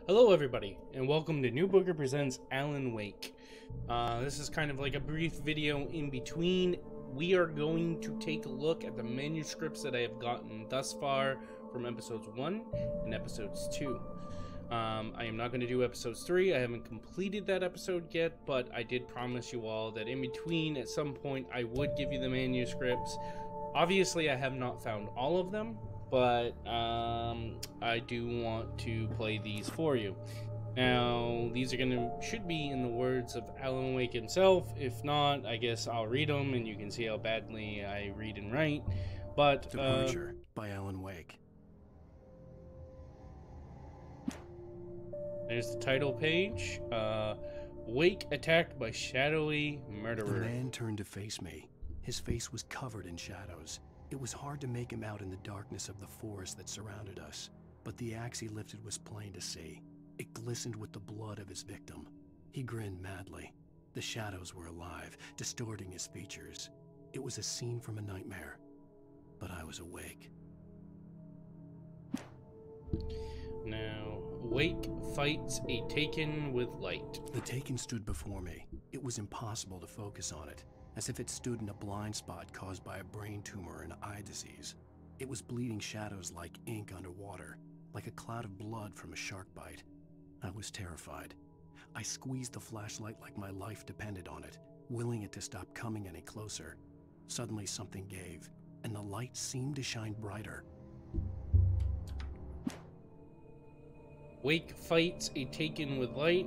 Hello everybody, and welcome to Newbooger Presents Alan Wake. This is kind of like a brief video in between. We are going to take a look at the manuscripts that I have gotten thus far from episodes 1 and episodes 2. I am not going to do episodes 3. I haven't completed that episode yet, but I did promise you all that in between, at some point, I would give you the manuscripts. Obviously, I have not found all of them, but I do want to play these for you. Now, these are should be in the words of Alan Wake himself. If not, I guess I'll read them and you can see how badly I read and write. But Departure by Alan Wake. There's the title page. Wake attacked by shadowy murderer. The man turned to face me. His face was covered in shadows. It was hard to make him out in the darkness of the forest that surrounded us, but the axe he lifted was plain to see. It glistened with the blood of his victim. He grinned madly. The shadows were alive, distorting his features. It was a scene from a nightmare, but I was awake. Now, Wake fights a Taken with light. The Taken stood before me. It was impossible to focus on it, as if it stood in a blind spot caused by a brain tumor and eye disease. It was bleeding shadows like ink underwater, like a cloud of blood from a shark bite. I was terrified. I squeezed the flashlight like my life depended on it, willing it to stop coming any closer. Suddenly something gave, and the light seemed to shine brighter. Wake fights a Taken with light.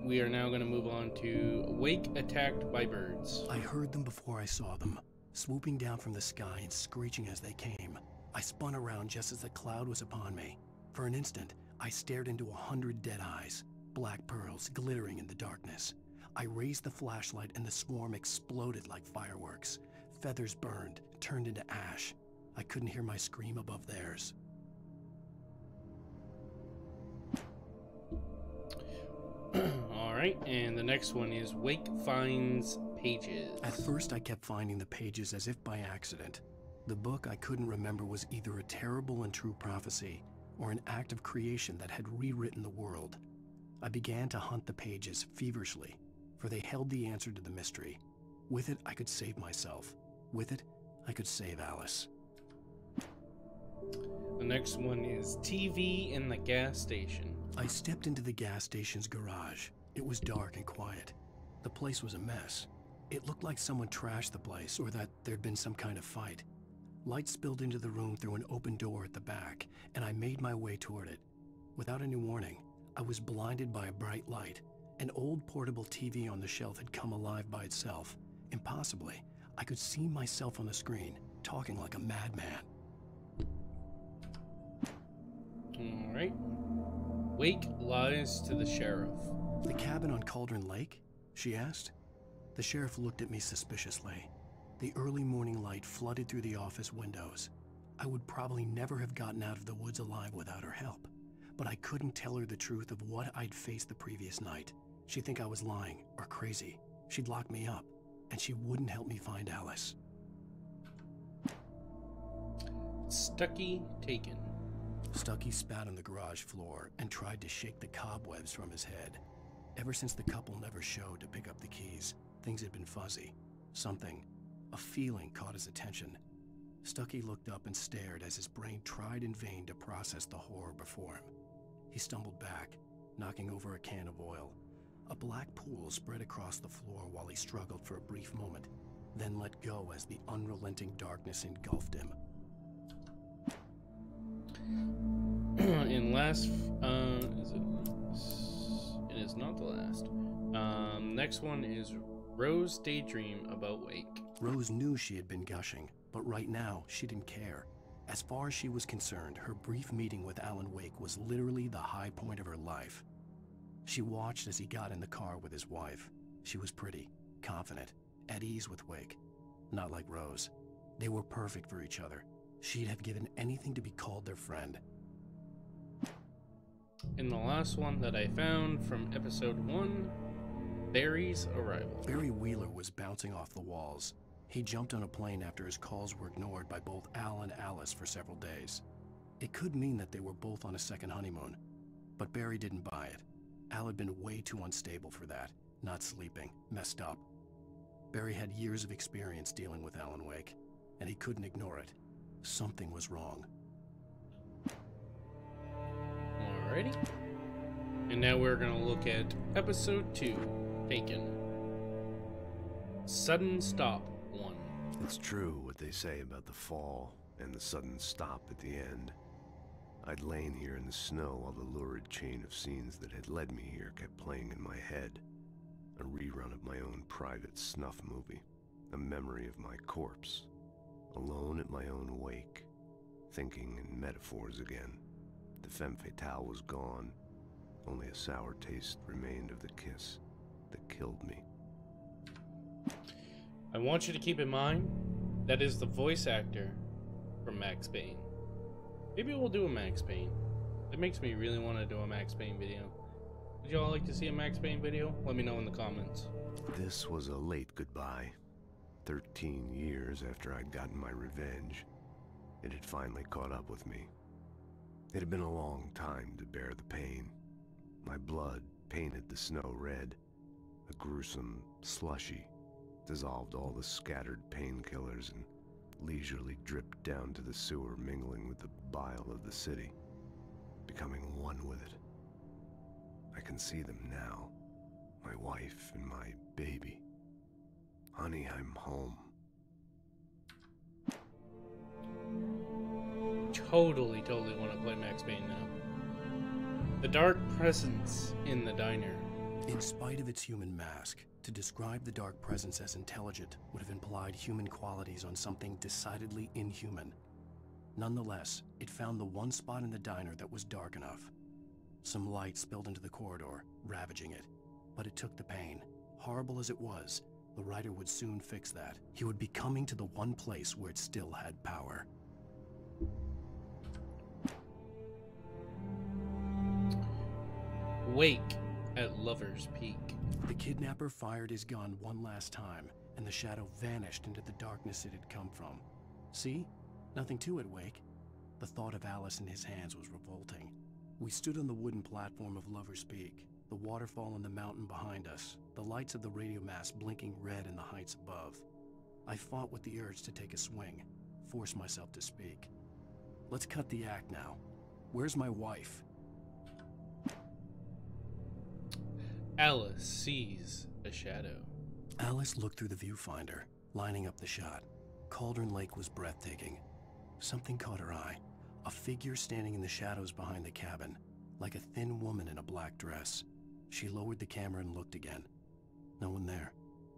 We are now going to move on to Wake attacked by birds. I heard them before I saw them, swooping down from the sky and screeching as they came. I spun around just as the cloud was upon me. For an instant, I stared into 100 dead eyes, black pearls glittering in the darkness. I raised the flashlight and the swarm exploded like fireworks. Feathers burned, turned into ash. I couldn't hear my scream above theirs. Alright, and the next one is Wake finds pages. At first I kept finding the pages as if by accident. The book I couldn't remember was either a terrible and true prophecy or an act of creation that had rewritten the world. I began to hunt the pages feverishly, for they held the answer to the mystery. With it, I could save myself. With it, I could save Alice. The next one is TV in the gas station. I stepped into the gas station's garage. It was dark and quiet. The place was a mess. It looked like someone trashed the place or that there'd been some kind of fight. Light spilled into the room through an open door at the back, and I made my way toward it. Without any warning, I was blinded by a bright light. An old portable TV on the shelf had come alive by itself. Impossibly, I could see myself on the screen, talking like a madman. Alright. Wake lies to the sheriff. The cabin on Cauldron Lake? She asked. The sheriff looked at me suspiciously. The early morning light flooded through the office windows. I would probably never have gotten out of the woods alive without her help, but I couldn't tell her the truth of what I'd faced the previous night. She'd think I was lying or crazy. She'd lock me up, and she wouldn't help me find Alice. Stucky Taken. Stucky spat on the garage floor and tried to shake the cobwebs from his head. Ever since the couple never showed to pick up the keys, things had been fuzzy. A feeling caught his attention. Stucky looked up and stared as his brain tried in vain to process the horror before him. He stumbled back, knocking over a can of oil. A black pool spread across the floor while he struggled for a brief moment, then let go as the unrelenting darkness engulfed him. And last, it is not the last. Next one is Rose daydream about Wake. Rose knew she had been gushing, but right now she didn't care. As far as she was concerned, her brief meeting with Alan Wake was literally the high point of her life. She watched as he got in the car with his wife. She was pretty, confident, at ease with Wake. Not like Rose. They were perfect for each other. She'd have given anything to be called their friend. And the last one that I found from episode 1, Barry's arrival. Barry Wheeler was bouncing off the walls. He jumped on a plane after his calls were ignored by both Al and Alice for several days. It could mean that they were both on a second honeymoon, but Barry didn't buy it. Al had been way too unstable for that, not sleeping, messed up. Barry had years of experience dealing with Alan Wake, and he couldn't ignore it. Something was wrong. Alrighty. And now we're going to look at episode 2, Taken. Sudden Stop 1. It's true what they say about the fall and the sudden stop at the end. I'd lain here in the snow while the lurid chain of scenes that had led me here kept playing in my head. A rerun of my own private snuff movie. A memory of my corpse. Alone at my own wake. Thinking in metaphors again. The femme fatale was gone. Only a sour taste remained of the kiss that killed me. I want you to keep in mind, that is the voice actor from Max Payne. Maybe we'll do a Max Payne. It makes me really want to do a Max Payne video. Would y'all like to see a Max Payne video? Let me know in the comments. This was a late goodbye. 13 years after I'd gotten my revenge, it had finally caught up with me. It had been a long time to bear the pain. My blood painted the snow red. A gruesome slushy dissolved all the scattered painkillers and leisurely dripped down to the sewer, mingling with the bile of the city, becoming one with it. I can see them now, my wife and my baby. Honey, I'm home. Totally want to play Max Payne now. The dark presence in the diner. In spite of its human mask, to describe the dark presence as intelligent would have implied human qualities on something decidedly inhuman. Nonetheless, it found the one spot in the diner that was dark enough. Some light spilled into the corridor, ravaging it. But it took the pain. Horrible as it was, the writer would soon fix that. He would be coming to the one place where it still had power. Wake at Lover's Peak. The kidnapper fired his gun one last time, and the shadow vanished into the darkness it had come from. See? Nothing to it, Wake. The thought of Alice in his hands was revolting. We stood on the wooden platform of Lover's Peak, the waterfall on the mountain behind us, the lights of the radio mast blinking red in the heights above. I fought with the urge to take a swing, force myself to speak. Let's cut the act now. Where's my wife? Alice sees a shadow. Alice looked through the viewfinder, lining up the shot. Cauldron Lake was breathtaking. Something caught her eye. A figure standing in the shadows behind the cabin, like a thin woman in a black dress. She lowered the camera and looked again. No one there.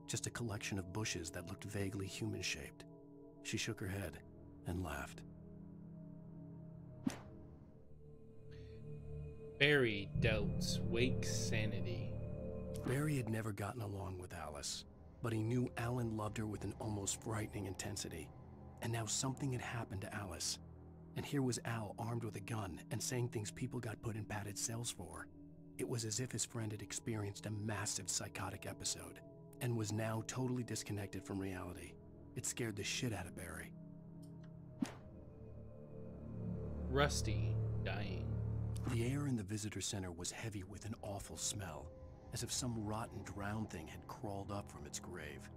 Just a collection of bushes that looked vaguely human-shaped. She shook her head and laughed. Barry doubts Wake's sanity. Barry had never gotten along with Alice, but he knew Alan loved her with an almost frightening intensity. And now something had happened to Alice. And here was Al armed with a gun and saying things people got put in padded cells for. It was as if his friend had experienced a massive psychotic episode and was now totally disconnected from reality. It scared the shit out of Barry. Rusty dying. The air in the visitor center was heavy with an awful smell, as if some rotten drowned thing had crawled up from its grave.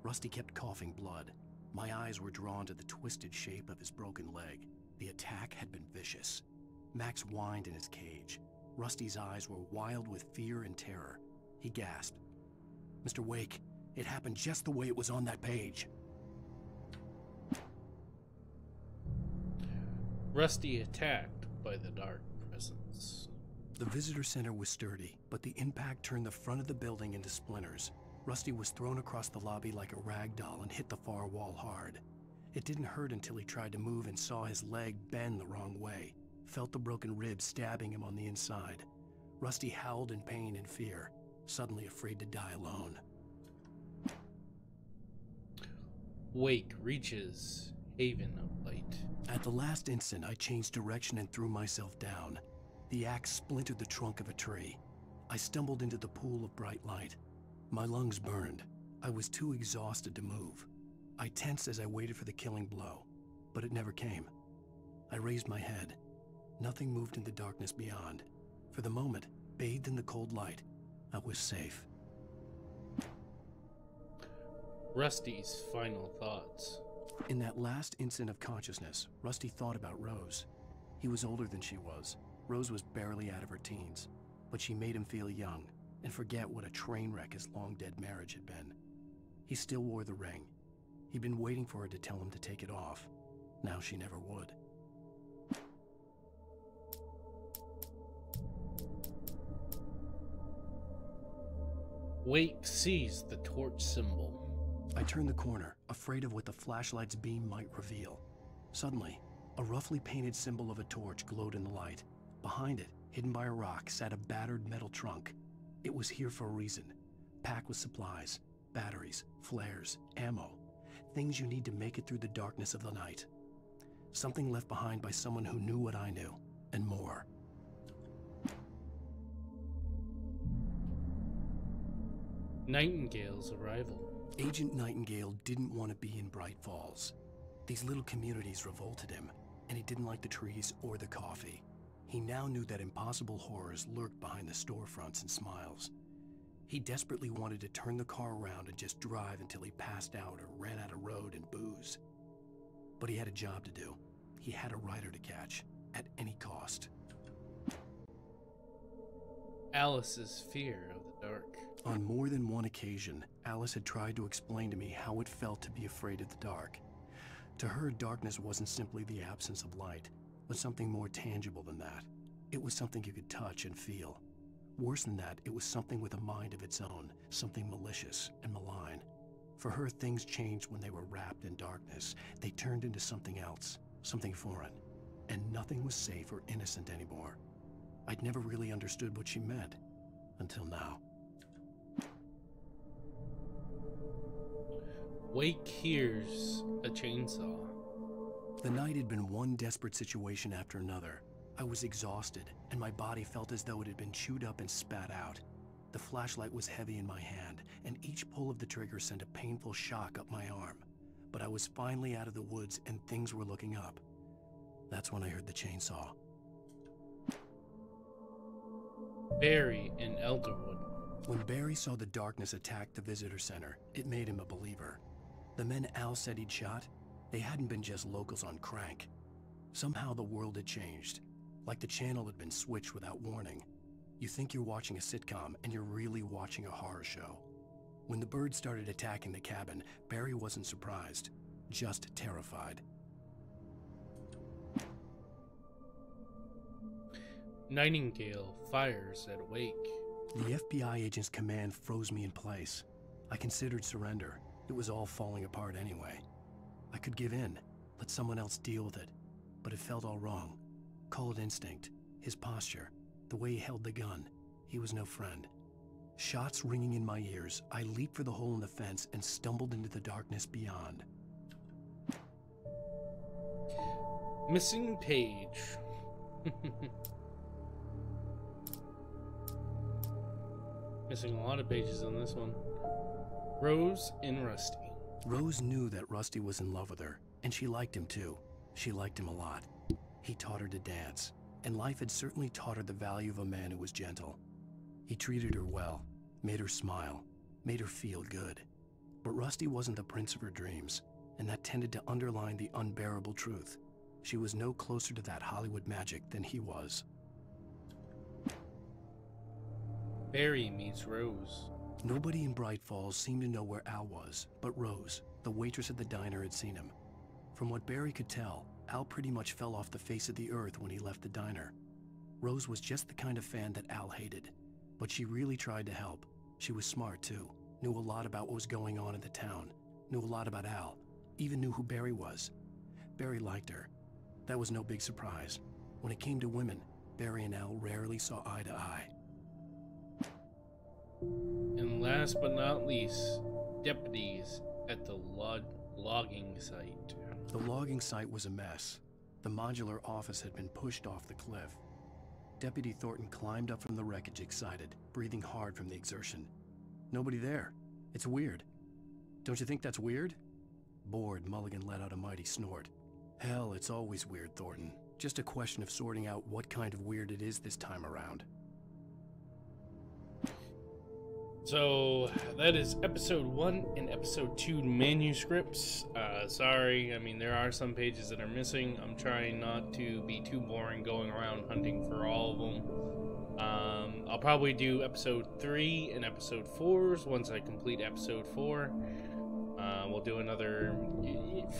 Rusty kept coughing blood. My eyes were drawn to the twisted shape of his broken leg. The attack had been vicious. Max whined in his cage. Rusty's eyes were wild with fear and terror. He gasped. "Mr. Wake, it happened just the way it was on that page." Rusty attacked by the dark presence. The visitor center was sturdy, but the impact turned the front of the building into splinters. Rusty was thrown across the lobby like a rag doll and hit the far wall hard. It didn't hurt until he tried to move and saw his leg bend the wrong way, felt the broken rib stabbing him on the inside. Rusty howled in pain and fear, suddenly afraid to die alone. Wake reaches haven of light. At the last instant, I changed direction and threw myself down. The axe splintered the trunk of a tree. I stumbled into the pool of bright light. My lungs burned. I was too exhausted to move. I tensed as I waited for the killing blow, but it never came. I raised my head, Nothing moved in the darkness beyond. For the moment, bathed in the cold light, I was safe. Rusty's final thoughts. In that last instant of consciousness, Rusty thought about Rose. He was older than she was. Rose was barely out of her teens, but she made him feel young and forget what a train wreck his long-dead marriage had been. He still wore the ring. He'd been waiting for her to tell him to take it off. Now she never would. Wake sees the torch symbol. I turned the corner, afraid of what the flashlight's beam might reveal. Suddenly, a roughly painted symbol of a torch glowed in the light. Behind it, hidden by a rock, sat a battered metal trunk. It was here for a reason, packed with supplies, batteries, flares, ammo, things you need to make it through the darkness of the night. Something left behind by someone who knew what I knew, and more. Nightingale's arrival. Agent Nightingale didn't want to be in Bright Falls. These little communities revolted him, and he didn't like the trees or the coffee. He now knew that impossible horrors lurked behind the storefronts and smiles. He desperately wanted to turn the car around and just drive until he passed out or ran out of road and booze. But he had a job to do. He had a rider to catch, at any cost. Alice's fear of the dark. On more than one occasion, Alice had tried to explain to me how it felt to be afraid of the dark. To her, darkness wasn't simply the absence of light, but something more tangible than that. It was something you could touch and feel. Worse than that, it was something with a mind of its own, something malicious and malign. For her, things changed when they were wrapped in darkness. They turned into something else, something foreign, and nothing was safe or innocent anymore. I'd never really understood what she meant, until now. Wake hears a chainsaw. The night had been one desperate situation after another. I was exhausted, and my body felt as though it had been chewed up and spat out. The flashlight was heavy in my hand, and each pull of the trigger sent a painful shock up my arm. But I was finally out of the woods, and things were looking up. That's when I heard the chainsaw. Barry in Elderwood. When Barry saw the darkness attack the visitor center, it made him a believer. The men Al said he'd shot, they hadn't been just locals on crank. Somehow the world had changed, like the channel had been switched without warning. You think you're watching a sitcom, and you're really watching a horror show. When the birds started attacking the cabin, Barry wasn't surprised, just terrified. Nightingale fires at Wake. The FBI agent's command froze me in place. I considered surrender. It was all falling apart anyway. I could give in, let someone else deal with it, but it felt all wrong. Call it instinct, his posture, the way he held the gun. He was no friend. Shots ringing in my ears, I leaped for the hole in the fence and stumbled into the darkness beyond. Missing page. Missing a lot of pages on this one. Rose and Rusty. Rose knew that Rusty was in love with her, and she liked him too. She liked him a lot. He taught her to dance, and life had certainly taught her the value of a man who was gentle. He treated her well, made her smile, made her feel good. But Rusty wasn't the prince of her dreams, and that tended to underline the unbearable truth. She was no closer to that Hollywood magic than he was. Barry meets Rose. Nobody in Bright Falls seemed to know where Al was, but Rose, the waitress at the diner, had seen him. From what Barry could tell, Al pretty much fell off the face of the earth when he left the diner. Rose was just the kind of fan that Al hated, but she really tried to help. She was smart too, knew a lot about what was going on in the town, knew a lot about Al, even knew who Barry was. Barry liked her. That was no big surprise. When it came to women, Barry and Al rarely saw eye to eye. And last but not least, deputies at the logging site. The logging site was a mess. The modular office had been pushed off the cliff. Deputy Thornton climbed up from the wreckage excited, breathing hard from the exertion. Nobody there. It's weird. Don't you think that's weird? Bored, Mulligan let out a mighty snort. Hell, it's always weird, Thornton. Just a question of sorting out what kind of weird it is this time around. So that is episode 1 and episode 2 manuscripts. Sorry, I mean, there are some pages that are missing. I'm trying not to be too boring going around hunting for all of them. I'll probably do episode 3 and episode 4s once I complete episode 4. We'll do another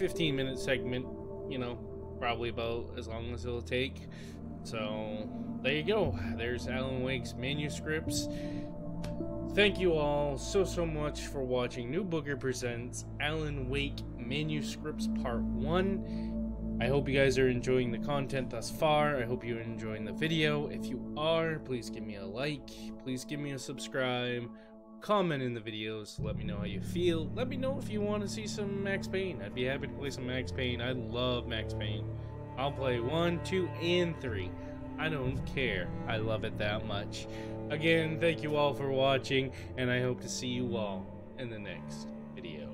15-minute segment, you know, probably about as long as it'll take. So there you go. There's Alan Wake's manuscripts. Thank you all so much for watching Newbooger presents Alan Wake Manuscripts Part 1. I hope you guys are enjoying the content thus far. I hope you're enjoying the video. If you are, please give me a like. Please give me a subscribe. Comment in the videos. Let me know how you feel. Let me know if you want to see some Max Payne. I'd be happy to play some Max Payne. I love Max Payne. I'll play 1, 2, and 3. I don't care. I love it that much. Again, thank you all for watching, and I hope to see you all in the next video.